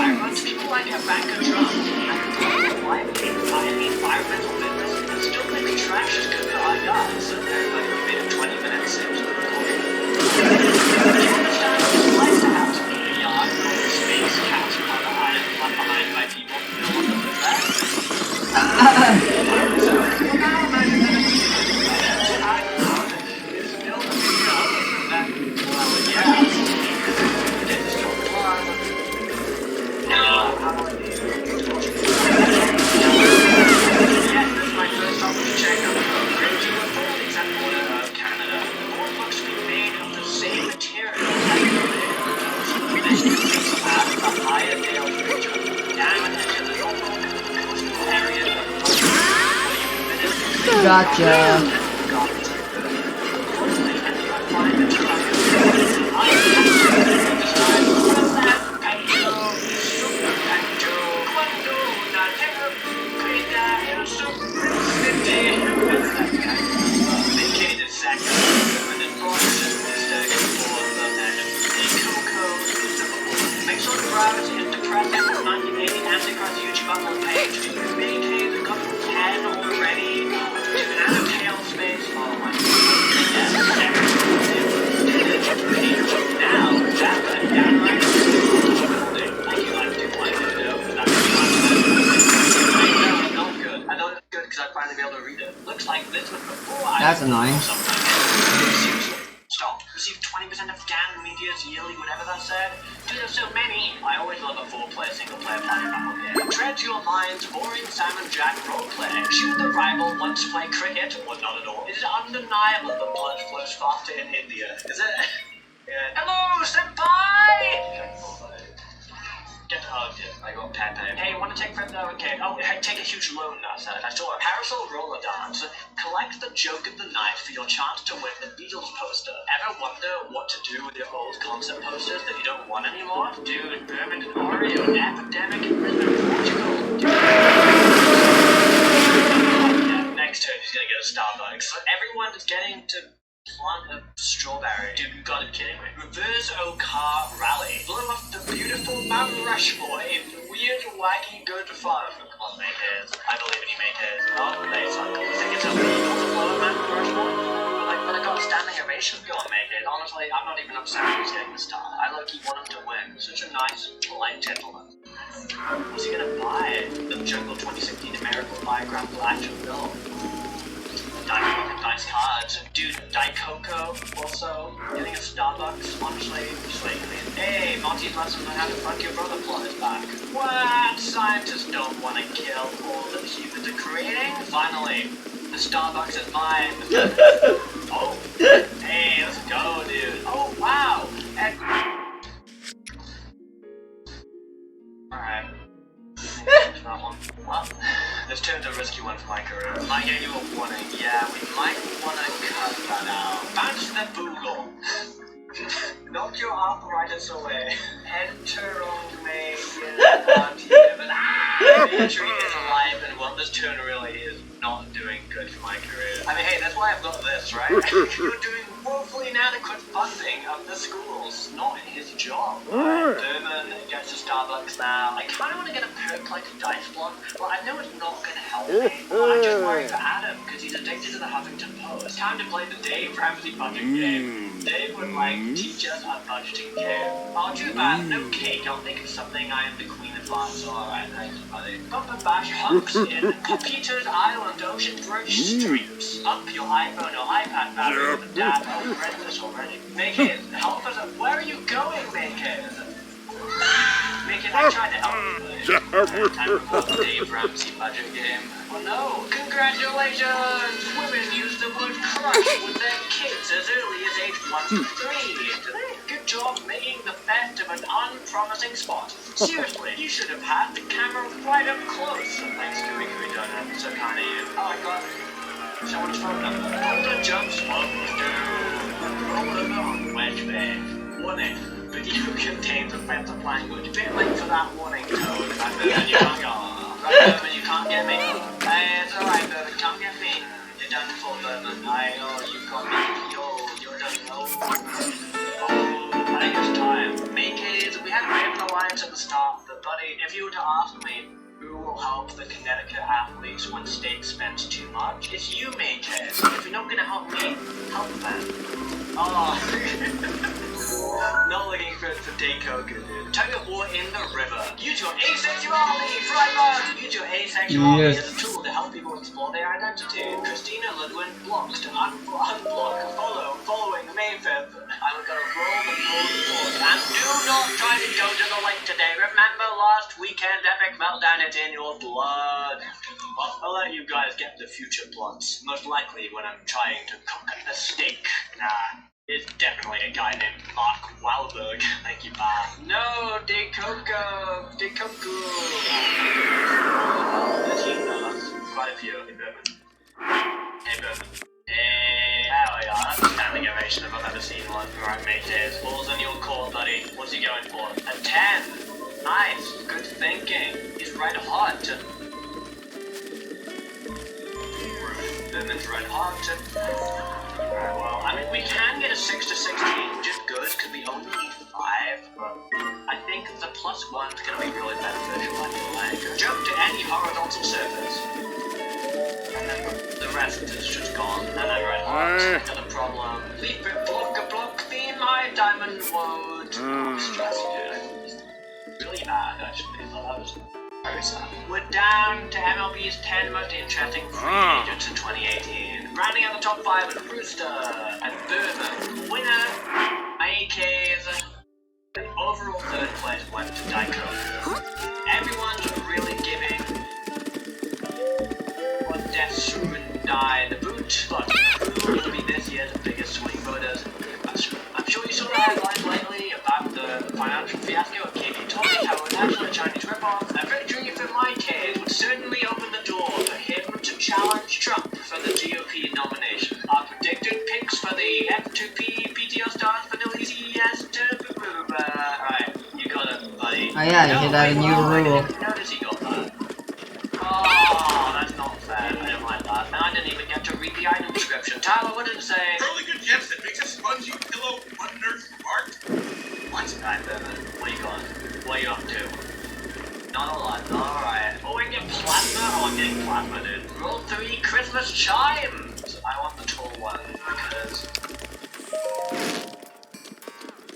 Congratulations. People like a bank of drums and environmental business and still makes trash as good as I got. So there, but you made a 20-minute series of recording. Do you understand what it's like to have to be in a yard with a space house left behind by people who don't want to live there? Well, now imagine that a people I is still a that, well, yeah. It's still fun. How do I do? Yes, this is my first time to check out the crazy authorities at the border of Canada. The board looks to be made of the same material as the this takes out the higher Dale region, down into the northern coastal area of the Gotcha. That's annoying. Stop. Receive 20% of GAN Media's yearly whatever that said. Dude, there's so many. I always love a 4-player single-player party battle game. Tread to your minds, boring Simon Jack roleplay. Shoot the rival, once play cricket, or not at all. It is undeniable that blood flows faster in India. Is it? Yeah. Hello, senpai! Get hugged. I got Pepe. Hey, want to take friends out? Okay. Oh, hey, take a huge loan now, sir. I saw a parasol roller dance. Collect the joke of the night for your chance to win the Beatles poster. Ever wonder what to do with your old concert posters that you don't want anymore? Dude, Berman and Oreo, Epidemic in Lisbon, Portugal. Yeah, next turn he's gonna get a Starbucks. Everyone is getting to plant a strawberry. Dude, you gotta be kidding me. Reverse O-Car Rally. Blow up the beautiful Mount Rushmore in weird, wacky, good fun. Come on, make it. I believe in you, make it. Oh, they suck. You think it's illegal to blow up Mount Rushmore? But I got a standing ovation. Go on, make it. Honestly, I'm not even upset he's getting the star. I like want him to win. Such a nice, polite gentleman. What's he gonna buy? The Jungle 2016 American biographical action film. Nice cards. Dude, Diet Coco also getting a Starbucks, honestly, slightly. Hey, Monty's lesson on how to fuck your brother plot is back. What? Scientists don't want to kill all that humans are creating? Finally, the Starbucks is mine. Oh, hey, let's go, dude. Oh, wow. Alright. Well, this turn's a risky one for my career. Might get you a warning. Yeah, we might want to cut that out. Bounce the Google. Knock your arthritis away. Enter on me. Entry is alive, and well, this turn really is not doing good for my career. I mean, hey, that's why I've got this, right? You're doing woefully inadequate funding of the schools, not his job. Right? Berman gets a Starbucks now. I kind of want to get a perk like a dice block, but I know it's not going to help me. I'm just worried for Adam, because he's addicted to the Huffington Post. Time to play the Dave Ramsey budget game. Dave would like to teach us a budgeting game. I'll do that, no cake, I'll think of something. I am the queen of arts. Alright, thanks, buddy. Bump and bash hunks in Peter's Island Ocean Bridge Streams. Up your iPhone or iPad battery with a dab. I've read this already. Make it. Help us. Where are you going, Make it? Make it. I tried to help you. Time for the Dave Ramsey budget game. Oh no. Congratulations! Women use the word crush with their kids as early as age 1 to 3. Good job making the best of an unpromising spot. Seriously, you should have had the camera right up close. Thanks, Gooey Gooey Donut. So kind of you. Oh, I got someone's phone number. The jump spot. Roll it on. Wedge bag. Warning. Video contains offensive language. Bit late for that warning code. And then you can't go. Right, Berman, you can't get me. Hey, it's alright, Berman. Can't get me. You're done for, Berman. You got me. You're done. Oh, I think it's time. Make it. We had a Raven Alliance at the start. The buddy help the Connecticut athletes when the state spends too much. It's you, Maycase. If you're not gonna help me, help them. Oh, not looking for Daikoku, dude. Tug of war in the river. Use your asexuality, Freiburg! Use your asexuality as a tool to help people explore their identity. Christina Ludwin blocks to unblock, following the main fifth. I'm gonna roll the board. And do not try to go to the lake today. Remember last weekend's epic meltdown? It's in your blood. Well, I'll let you guys get the future plots. Most likely when I'm trying to cook a steak. Nah. It's definitely a guy named Mark Wahlberg. Thank you, Bob. No, Daikoku. The team knows. Quite a few. Hey, Berman. Hey, Berman. Hey, hell yeah. That's a standing ovation if I've ever seen one. Alright, mate, cheers. Ball's on your court, buddy. What's he going for? A 10. Nice. Good thinking. He's red hot. Berman's red hot. Alright, well, I mean, we can get a 6 to 16, which is good, because we only need 5, but I think the +1 is going to be really beneficial, I feel like. Jump to any horizontal surface. And then the rest is just gone, and then red hot, another problem. Leap it, block theme, high diamond wood. Stress, dude. Really bad, actually. I thought that was very sad. We're down to MLB's 10 most interesting free agents in 2018. Rounding out the top 5 is Rooster and Berman. Winner, Maycase. And overall third place went to Daikoku. Everyone's really giving what Death Soon Die the boot, but who will be this year's biggest swing voters? I'm sure you saw the headlines lately about the financial fiasco of KB Tomy, how it was actually a Chinese ripoff. A victory for Maycase would certainly open the door for him to challenge Trump for the GOP nomination. Our predicted picks for the F2P PTO stars for no easy yes to Alright, you got it, buddy. Oh yeah, you hit that a new rule. I didn't notice he got that. Oh, that's not fair. I don't like that. And I didn't even get to read the item description. Tyler, what did it say? Curly good gems that makes a spongy pillow under art. What's that, Berman? What you got? What are you up to? Not a lot. Alright. Oh, we can get plasma? Oh, I'm getting plasma, dude. Roll 3 Christmas chimes! I want the tall one, because...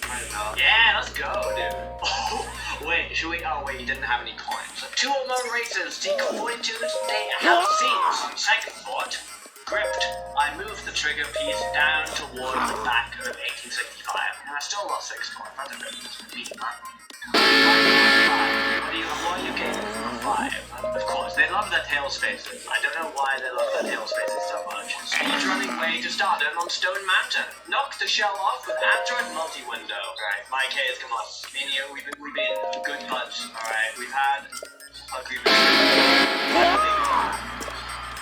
I don't know. Yeah, let's go, dude. Oh, wait, should we? Oh, wait, you didn't have any coins. So 2 or more races seek 42 state house seats. On second thought, gripped, I moved the trigger piece down toward the back of 1865. And I still lost 6 coins. That's a bit beat, huh? What are you getting for 5? Of course, they love their tail spaces. I don't know why they love their tail spaces so much. Speedrunning way to stardom on Stone Mountain. Knock the shell off with Android multi-window. Alright, Maycase, come on. Me and you, we've been good buds. Alright, we've had agreements.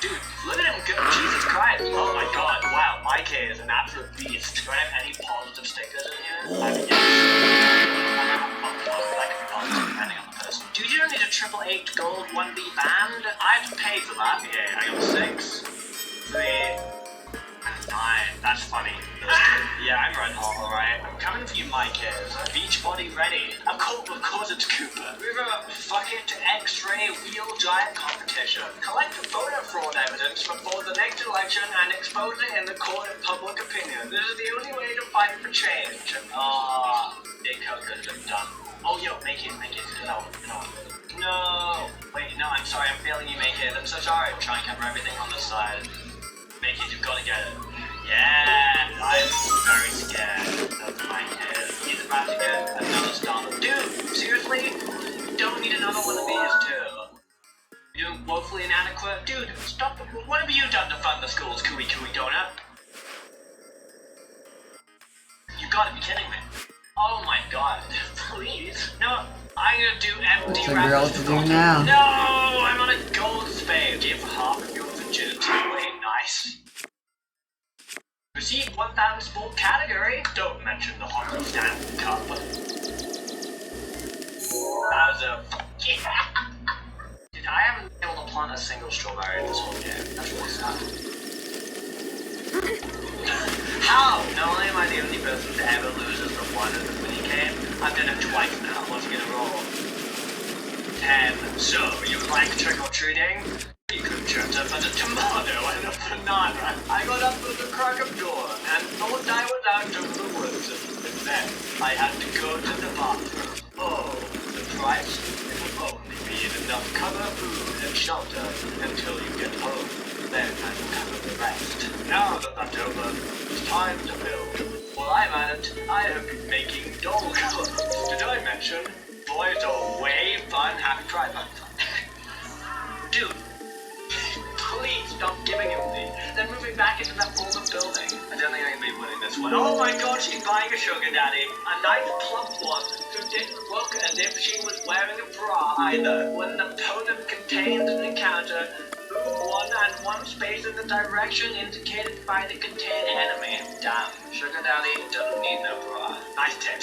Dude, look at him go. Jesus Christ. Oh my god, wow, Maycase is an absolute beast. Do I have any positive stickers in here? I mean, yes. That could be positive, depending on the person. Dude, you don't need a 888 gold 1B band. I have to pay for that. Yeah, I got 6, 3, and 9. That's funny. Yeah, I'm red hot, alright. I'm coming for you, Maycase. Beachbody ready. Of course it's Cooper. We have a fuck it X-ray wheel giant competition. Collect voter fraud evidence before the next election and expose it in the court of public opinion. This is the only way to fight for change. Daikoku could have been done. Oh, yo, Maycase, no. Wait, no, I'm sorry, I'm failing you, Maycase. I'm so sorry. I'm trying to cover everything on this side. Maycase, you've got to get it. Yeah, I'm very scared of Maycase. He's about to get another star. Dude, seriously? You don't need another one of these, too. You're doing woefully inadequate? Dude, stop. What have you done to fund the school's Cooey Donut? You gotta be kidding me. Oh my god, please. No, I'm gonna do empty What's a girl to do now? No, I'm on a gold spade. Give half of your virginity away. Nice. Receive 1,000 sport category. Don't mention the Hot Stanley Cup. That was a... Yeah. Dude, I haven't been able to plant a single strawberry in this whole game. That's really sad. How? Not only am I the only person to ever lose as the one in the mini game, I've done it twice now. What's gonna roll? 10 10. So, you like trick-or-treating? You could dress up as a tomato and a banana. I got up with the crack of dawn and thought I was out of the woods. And then I had to go to the bathroom. Oh, the price? It will only be enough cover, food, and shelter until you get home. Then I will cover the rest. Now that that's over, it's time to build. While I'm at it, I have been making doll clothes. Did I mention? Boys are way fun. Happy Pride Month. Dude. Please stop giving him these. Then moving back into that older building. I don't think I'm gonna be winning this one. Oh my god, she's buying a sugar daddy. A nice plump one who didn't look as if she was wearing a bra either. When the opponent contains an encounter, move 1 and 1 space in the direction indicated by the contained enemy. Damn, sugar daddy doesn't need no bra. Nice tip.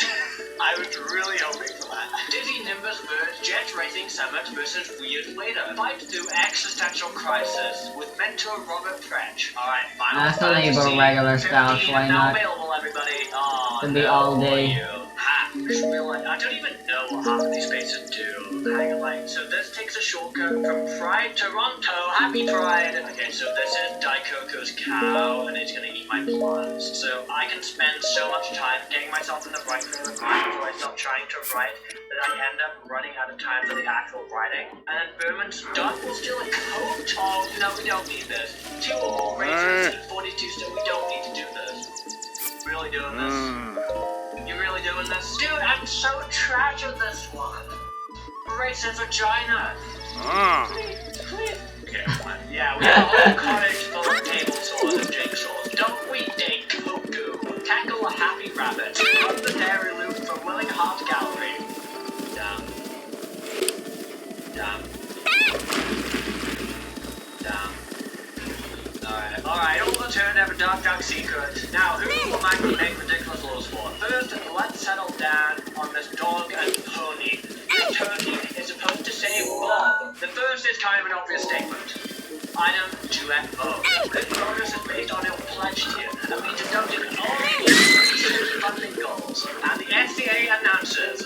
I was really hoping for that. Dizzy Nimbus Bird Jet Racing Summit versus Weird Waiter. Fight through existential crisis with mentor Robert French. Alright, final I still think about regular style, so why now not? available, everybody. Oh, It'll be all day. Ha, just realized, I don't even know what half of these spaces do. Hang on, so this takes a shortcut from Pride Toronto. Happy Pride! Okay, so this is Daikoku's cow, and it's gonna eat my plants. So I can spend so much time getting myself in the right frame of mind before I stop trying to write that I end up running out of time for the actual writing. And then Berman's duck will steal a coat. Oh, no, we don't need this. 2 or more races and 42 still. We don't need to do this. Really doing this? You really doing this? Dude, I'm so trash at this one. Race a vagina. Okay, fine. Yeah, we have a whole cottage full of table saws and jigsaws. Don't we, Daikoku? Tackle a happy rabbit. Run the dairy loop from Willing Heart Gallery. Damn. Alright, all the turn have a dark secret. Now, who will I make ridiculous laws for? First, let's settle down on this dog and pony. This turkey is supposed to save Bob. The first is kind of an obvious statement. Item 2FO. This bonus is based on your pledge tier, and we deducted only the funding goals. And the SCA announces.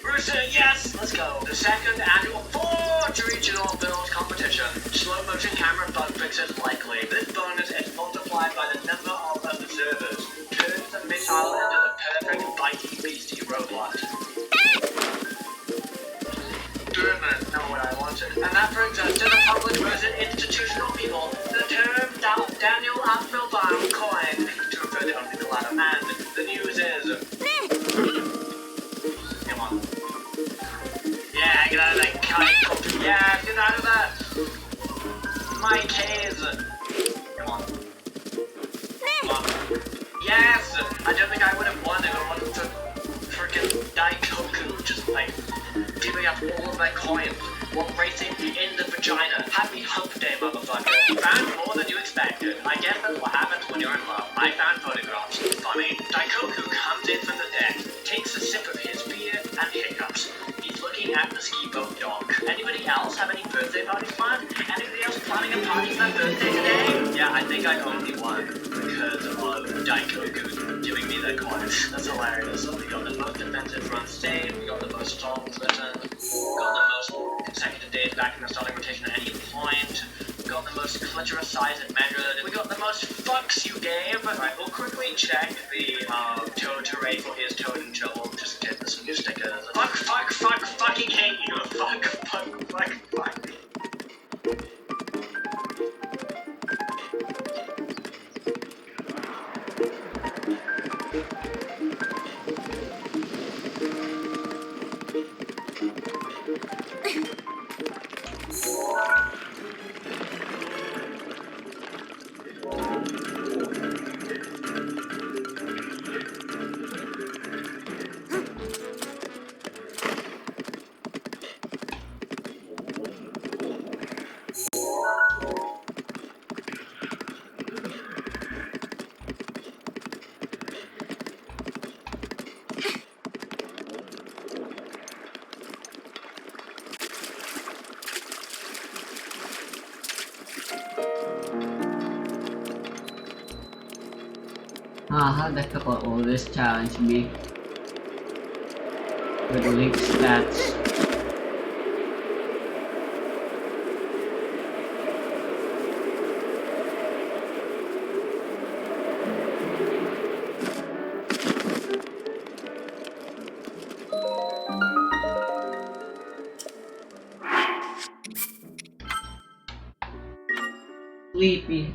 Brewster, yes! Let's go. The second annual Forge Regional Build Competition. Slow motion camera bug fixes likely. This bonus is multiplied by the number of observers. Turns the missile into the perfect bitey beastie robot. Durman, know what I wanted. And that brings us to the public versus institutional people. The term Daniel Applebaum coined to refer to only the latter. And the news is... Come on. Yeah, get out of that kite. Yeah, get out of that. My case. Come on. Come on. Yes! I don't think I would have won if it wasn't for frickin' Daikoku just like giving up all of their coins while racing in the vagina. Happy hump day, motherfucker. You found more than you expected. I guess that's what happens when you're in love. I found photographs. Funny. Daikoku comes in from the deck, takes a sip of his beer, and hiccups. He's looking at the ski boat dock. Anybody else have any birthday parties planned? Anybody else planning a party for their birthday today? Yeah, I think I only won because of Daikoku giving me their coins. That's hilarious. So we got the most defensive run saved, we got the most songs written, we got the most consecutive days back in the starting rotation at any point, we got the most clitoris size and measured, we got the most fucks you gave. Alright, we'll quickly check the Toad Hooray for his Toad and Shovel, just get some new stickers. Fucking hate you. Fuck. How difficult will this challenge be? with link stats. Sleepy.